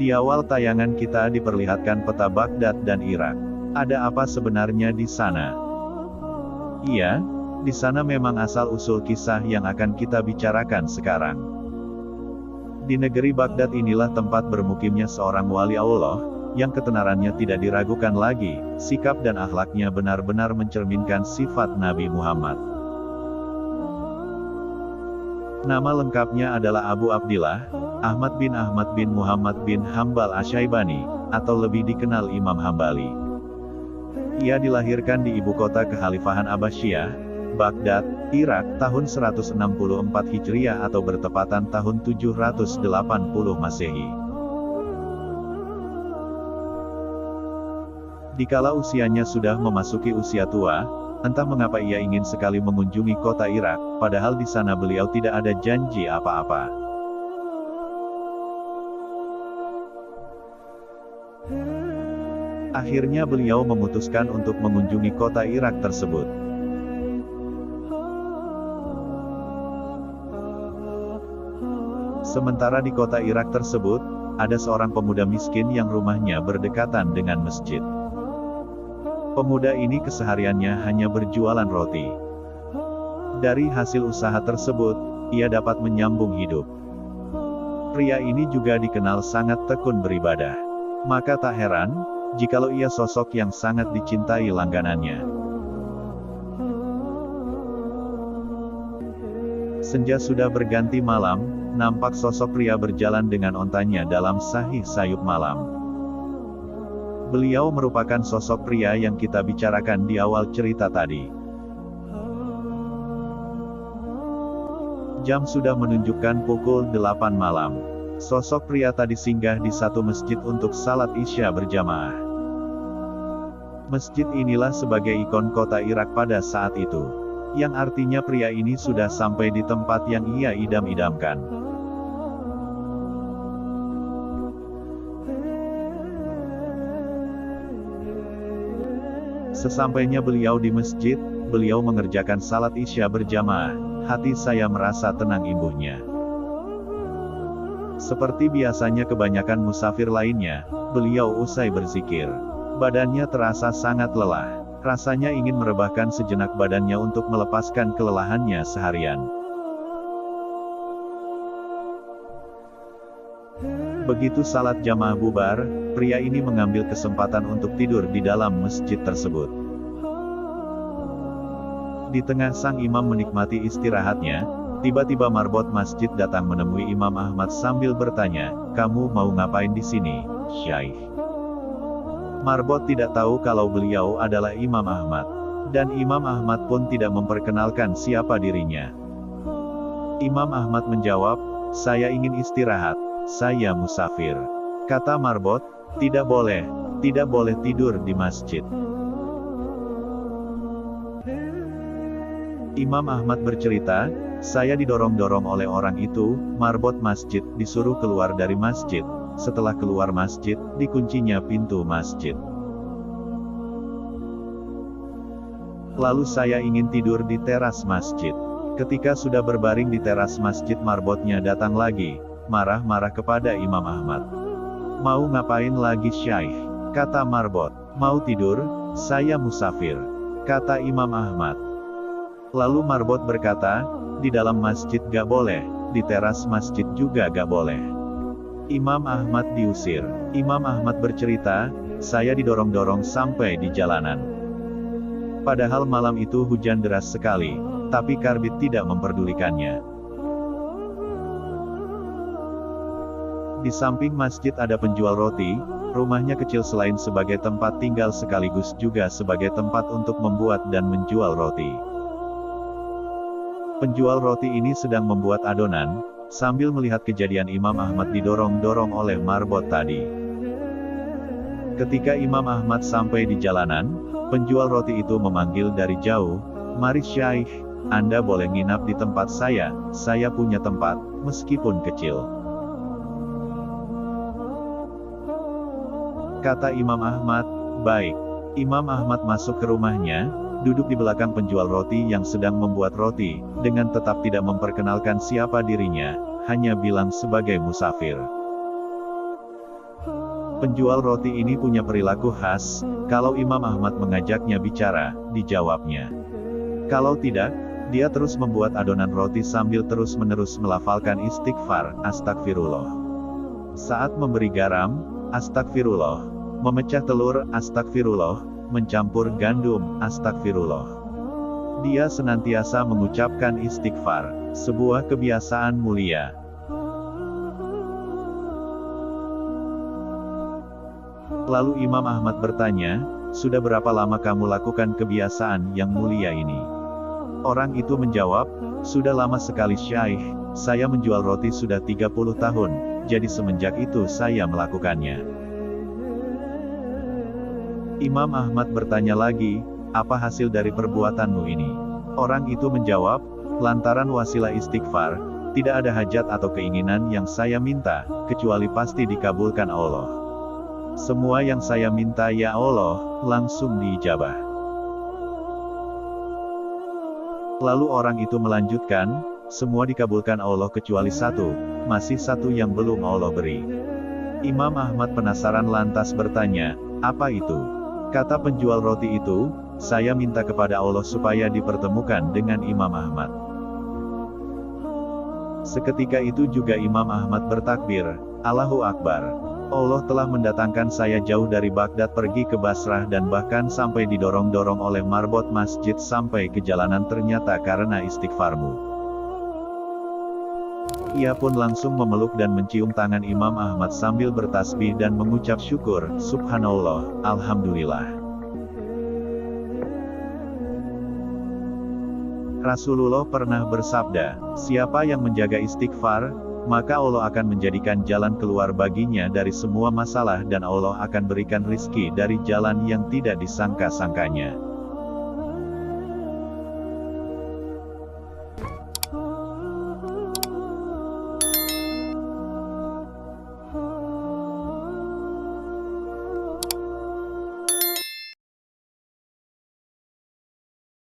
Di awal tayangan kita diperlihatkan peta Baghdad dan Irak. Ada apa sebenarnya di sana? Iya, di sana memang asal-usul kisah yang akan kita bicarakan sekarang. Di negeri Baghdad inilah tempat bermukimnya seorang wali Allah, yang ketenarannya tidak diragukan lagi, sikap dan akhlaknya benar-benar mencerminkan sifat Nabi Muhammad. Nama lengkapnya adalah Abu Abdillah, Ahmad bin Muhammad bin Hambal Asy-Syaibani, atau lebih dikenal Imam Hambali. Ia dilahirkan di ibu kota Kekhalifahan Abbasiyah, Baghdad, Irak, tahun 164 Hijriah atau bertepatan tahun 780 Masehi. Dikala usianya sudah memasuki usia tua, entah mengapa ia ingin sekali mengunjungi kota Irak, padahal di sana beliau tidak ada janji apa-apa. Akhirnya beliau memutuskan untuk mengunjungi kota Irak tersebut. Sementara di kota Irak tersebut, ada seorang pemuda miskin yang rumahnya berdekatan dengan masjid. Pemuda ini kesehariannya hanya berjualan roti. Dari hasil usaha tersebut, ia dapat menyambung hidup. Pria ini juga dikenal sangat tekun beribadah. Maka tak heran, jikalau ia sosok yang sangat dicintai langganannya. Senja sudah berganti malam, nampak sosok pria berjalan dengan ontanya dalam sahih sayup malam. Beliau merupakan sosok pria yang kita bicarakan di awal cerita tadi. Jam sudah menunjukkan pukul 8 malam. Sosok pria tadi singgah di satu masjid untuk salat Isya berjamaah. Masjid inilah sebagai ikon kota Irak pada saat itu. Yang artinya pria ini sudah sampai di tempat yang ia idam-idamkan. Sesampainya beliau di masjid, beliau mengerjakan salat Isya berjamaah. Hati saya merasa tenang imbuhnya. Seperti biasanya kebanyakan musafir lainnya, beliau usai berzikir. Badannya terasa sangat lelah. Rasanya ingin merebahkan sejenak badannya untuk melepaskan kelelahannya seharian. Begitu salat jamaah bubar, pria ini mengambil kesempatan untuk tidur di dalam masjid tersebut. Di tengah sang imam menikmati istirahatnya, tiba-tiba marbot masjid datang menemui Imam Ahmad sambil bertanya, "Kamu mau ngapain di sini, Syaikh?" Marbot tidak tahu kalau beliau adalah Imam Ahmad. Dan Imam Ahmad pun tidak memperkenalkan siapa dirinya. Imam Ahmad menjawab, "Saya ingin istirahat. Saya musafir." Kata marbot, tidak boleh tidur di masjid." Imam Ahmad bercerita, "Saya didorong-dorong oleh orang itu, marbot masjid, disuruh keluar dari masjid. Setelah keluar masjid, dikuncinya pintu masjid. Lalu saya ingin tidur di teras masjid. Ketika sudah berbaring di teras masjid, marbotnya datang lagi, marah-marah kepada Imam Ahmad. "Mau ngapain lagi, Syaikh?" Kata marbot. "Mau tidur, saya musafir." Kata Imam Ahmad. Lalu marbot berkata, "Di dalam masjid gak boleh, di teras masjid juga gak boleh." Imam Ahmad diusir. Imam Ahmad bercerita, "Saya didorong-dorong sampai di jalanan. Padahal malam itu hujan deras sekali, tapi karbit tidak memperdulikannya. Di samping masjid ada penjual roti, rumahnya kecil selain sebagai tempat tinggal sekaligus juga sebagai tempat untuk membuat dan menjual roti. Penjual roti ini sedang membuat adonan, sambil melihat kejadian Imam Ahmad didorong-dorong oleh marbot tadi. Ketika Imam Ahmad sampai di jalanan, penjual roti itu memanggil dari jauh, "Mari Syaikh, Anda boleh nginap di tempat saya punya tempat, meskipun kecil." Kata Imam Ahmad, "Baik." Imam Ahmad masuk ke rumahnya, duduk di belakang penjual roti yang sedang membuat roti, dengan tetap tidak memperkenalkan siapa dirinya, hanya bilang sebagai musafir. Penjual roti ini punya perilaku khas, kalau Imam Ahmad mengajaknya bicara, dijawabnya. Kalau tidak, dia terus membuat adonan roti sambil terus-menerus melafalkan istighfar, astagfirullah. Saat memberi garam, astagfirullah. Memecah telur, astagfirullah. Mencampur gandum, astagfirullah. Dia senantiasa mengucapkan istighfar, sebuah kebiasaan mulia. Lalu Imam Ahmad bertanya, sudah berapa lama kamu lakukan kebiasaan yang mulia ini? Orang itu menjawab, sudah lama sekali Syaikh, saya menjual roti sudah 30 tahun, jadi semenjak itu saya melakukannya. Imam Ahmad bertanya lagi, apa hasil dari perbuatanmu ini? Orang itu menjawab, lantaran wasilah istighfar, tidak ada hajat atau keinginan yang saya minta, kecuali pasti dikabulkan Allah. Semua yang saya minta ya Allah, langsung diijabah. Lalu orang itu melanjutkan, semua dikabulkan Allah kecuali satu, masih satu yang belum Allah beri. Imam Ahmad penasaran lantas bertanya, apa itu? Kata penjual roti itu, saya minta kepada Allah supaya dipertemukan dengan Imam Ahmad. Seketika itu juga Imam Ahmad bertakbir, Allahu Akbar. Allah telah mendatangkan saya jauh dari Baghdad pergi ke Basrah dan bahkan sampai didorong-dorong oleh marbot masjid sampai ke jalanan ternyata karena istighfarmu. Ia pun langsung memeluk dan mencium tangan Imam Ahmad sambil bertasbih dan mengucap syukur, Subhanallah, Alhamdulillah. Rasulullah pernah bersabda, siapa yang menjaga istighfar, maka Allah akan menjadikan jalan keluar baginya dari semua masalah dan Allah akan berikan rizki dari jalan yang tidak disangka-sangkanya.